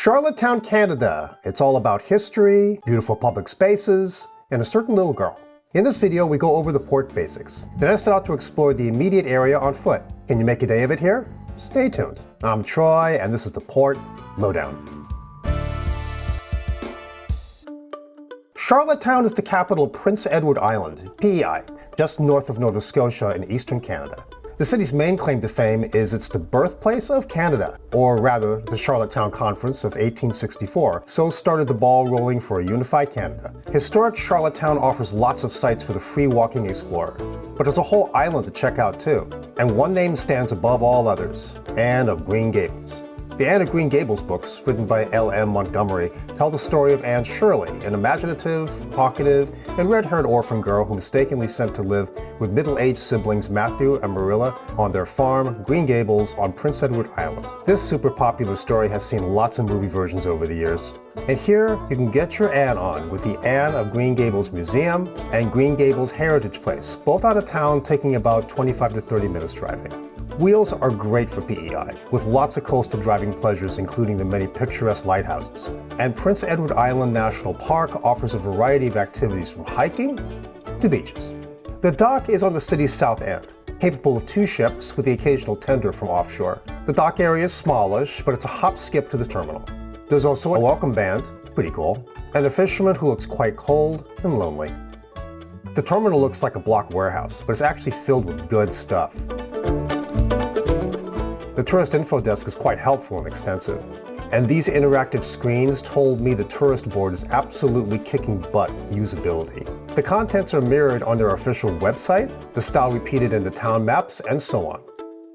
Charlottetown, Canada. It's all about history, beautiful public spaces, and a certain little girl. In this video, we go over the port basics. Then I set out to explore the immediate area on foot. Can you make a day of it here? Stay tuned. I'm Troy, and this is the Port Lowdown. Charlottetown is the capital of Prince Edward Island, PEI, just north of Nova Scotia in eastern Canada. The city's main claim to fame is it's the birthplace of Canada, or rather, the Charlottetown Conference of 1864. So started the ball rolling for a unified Canada. Historic Charlottetown offers lots of sights for the free-walking explorer. But there's a whole island to check out too. And one name stands above all others, Anne of Green Gables. The Anne of Green Gables books, written by L.M. Montgomery, tell the story of Anne Shirley, an imaginative, talkative, and red-haired orphan girl who mistakenly sent to live with middle-aged siblings Matthew and Marilla on their farm, Green Gables, on Prince Edward Island. This super popular story has seen lots of movie versions over the years. And here, you can get your Anne on with the Anne of Green Gables Museum and Green Gables Heritage Place, both out of town, taking about 25 to 30 minutes driving. Wheels are great for PEI, with lots of coastal driving pleasures including the many picturesque lighthouses. And Prince Edward Island National Park offers a variety of activities from hiking to beaches. The dock is on the city's south end, capable of 2 ships with the occasional tender from offshore. The dock area is smallish, but it's a hop skip to the terminal. There's also a welcome band, pretty cool, and a fisherman who looks quite cold and lonely. The terminal looks like a block warehouse, but it's actually filled with good stuff. The tourist info desk is quite helpful and extensive, and these interactive screens told me the tourist board is absolutely kicking butt with usability. The contents are mirrored on their official website, the style repeated in the town maps, and so on.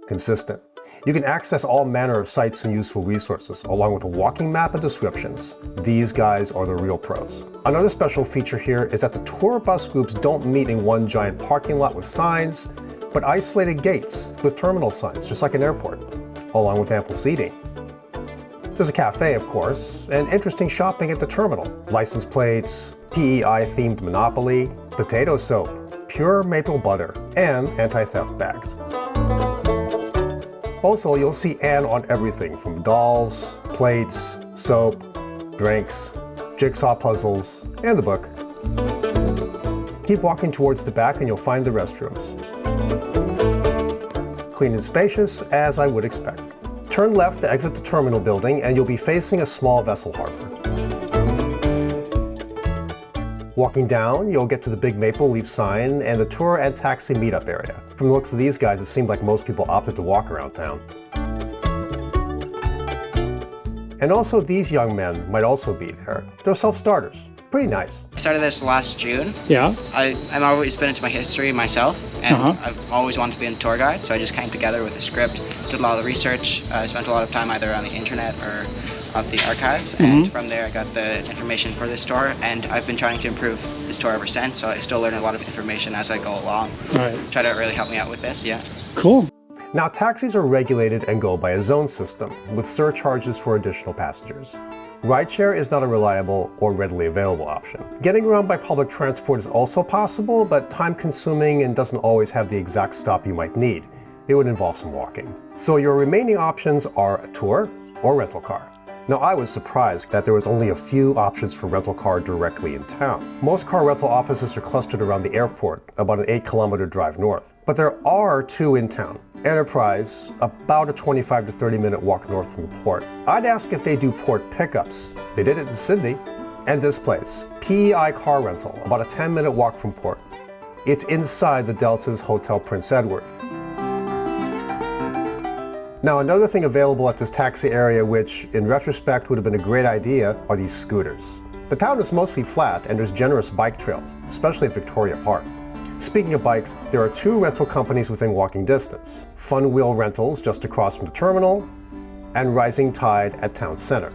Consistent. You can access all manner of sites and useful resources, along with a walking map and descriptions. These guys are the real pros. Another special feature here is that the tour bus groups don't meet in one giant parking lot with signs, but isolated gates with terminal signs, just like an airport, along with ample seating. There's a cafe, of course, and interesting shopping at the terminal. License plates, PEI-themed Monopoly, potato soap, pure maple butter, and anti-theft bags. Also, you'll see Anne on everything from dolls, plates, soap, drinks, jigsaw puzzles, and the book. Keep walking towards the back and you'll find the restrooms. Clean and spacious, as I would expect. Turn left to exit the terminal building and you'll be facing a small vessel harbor. Walking down, you'll get to the big maple leaf sign and the tour and taxi meetup area. From the looks of these guys, it seemed like most people opted to walk around town. And also, these young men might also be there. They're self-starters. Pretty nice. I started this last June. Yeah. I've always been into my history myself, and I've always wanted to be a tour guide, so I just came together with a script, did a lot of research, spent a lot of time either on the internet or at the archives, and from there I got the information for this tour, and I've been trying to improve this tour ever since, so I still learn a lot of information as I go along. Right. Try to really help me out with this, yeah. Cool. Now, taxis are regulated and go by a zone system, with surcharges for additional passengers. Rideshare is not a reliable or readily available option. Getting around by public transport is also possible, but time-consuming and doesn't always have the exact stop you might need. It would involve some walking. So your remaining options are a tour or rental car. Now, I was surprised that there was only a few options for rental car directly in town. Most car rental offices are clustered around the airport, about an 8-kilometer drive north. But there are 2 in town. Enterprise, about a 25 to 30-minute walk north from the port. I'd ask if they do port pickups. They did it in Sydney. And this place, PEI Car Rental, about a 10-minute walk from port. It's inside the Delta's Hotel Prince Edward. Now, another thing available at this taxi area, which in retrospect would have been a great idea, are these scooters. The town is mostly flat and there's generous bike trails, especially at Victoria Park. Speaking of bikes, there are 2 rental companies within walking distance. Fun Wheel Rentals just across from the terminal, and Rising Tide at Town Center.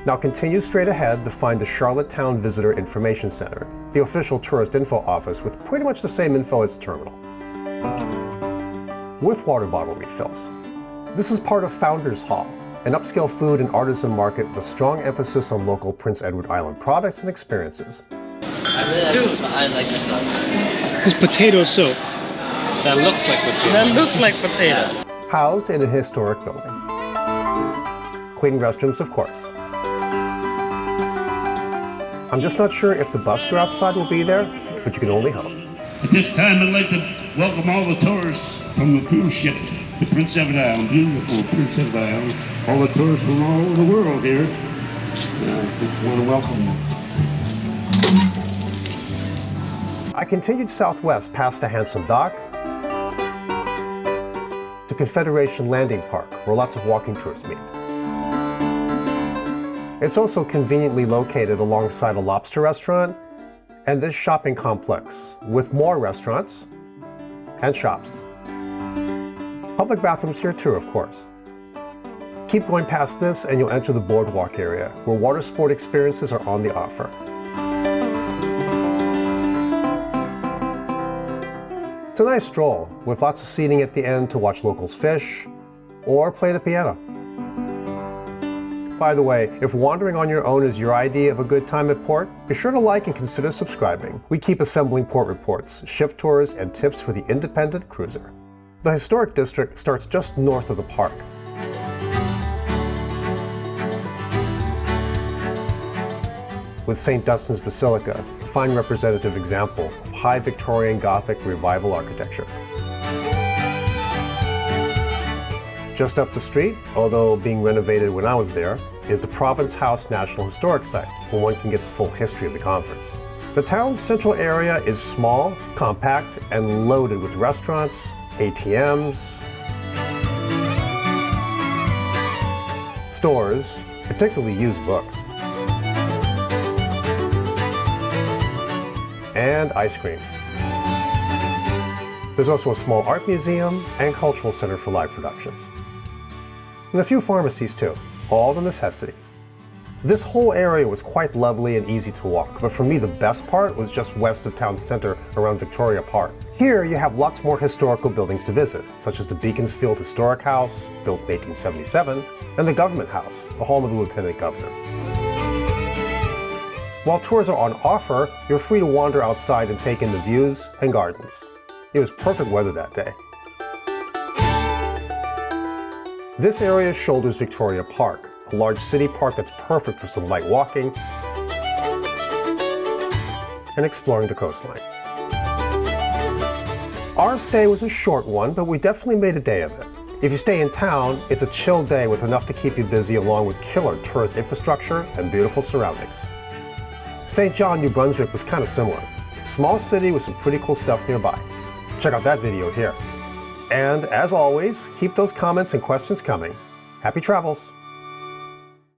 Now continue straight ahead to find the Charlottetown Visitor Information Center, the official tourist info office with pretty much the same info as the terminal, with water bottle refills. This is part of Founders Hall, an upscale food and artisan market with a strong emphasis on local Prince Edward Island products and experiences. I've I like this one. It's potato soup. That looks like potato. That looks like potato. Housed in a historic building. Clean restrooms, of course. I'm just not sure if the busker outside will be there, but you can only hope. At this time, I'd like to welcome all the tourists from the cruise ship to Prince Edward Island, beautiful Prince Edward Island. All the tourists from all over the world here. Just want to welcome them. I continued southwest past the Handsome Dock to Confederation Landing Park, where lots of walking tours meet. It's also conveniently located alongside a lobster restaurant and this shopping complex with more restaurants and shops. Public bathrooms here too, of course. Keep going past this and you'll enter the boardwalk area, where water sport experiences are on the offer. It's a nice stroll, with lots of seating at the end to watch locals fish or play the piano. By the way, if wandering on your own is your idea of a good time at port, be sure to like and consider subscribing. We keep assembling port reports, ship tours, and tips for the independent cruiser. The historic district starts just north of the park. With St. Dunstan's Basilica, a fine representative example of high Victorian Gothic Revival architecture. Just up the street, although being renovated when I was there, is the Province House National Historic Site, where one can get the full history of the conference. The town's central area is small, compact, and loaded with restaurants, ATMs, stores, particularly used books, and ice cream. There's also a small art museum and cultural center for live productions. And a few pharmacies too, all the necessities. This whole area was quite lovely and easy to walk, but for me the best part was just west of town center around Victoria Park. Here you have lots more historical buildings to visit, such as the Beaconsfield Historic House, built in 1877, and the Government House, the home of the Lieutenant Governor. While tours are on offer, you're free to wander outside and take in the views and gardens. It was perfect weather that day. This area shoulders Victoria Park, a large city park that's perfect for some light walking and exploring the coastline. Our stay was a short one, but we definitely made a day of it. If you stay in town, it's a chill day with enough to keep you busy, along with killer tourist infrastructure and beautiful surroundings. St. John, New Brunswick was kind of similar. Small city with some pretty cool stuff nearby. Check out that video here. And as always, keep those comments and questions coming. Happy travels!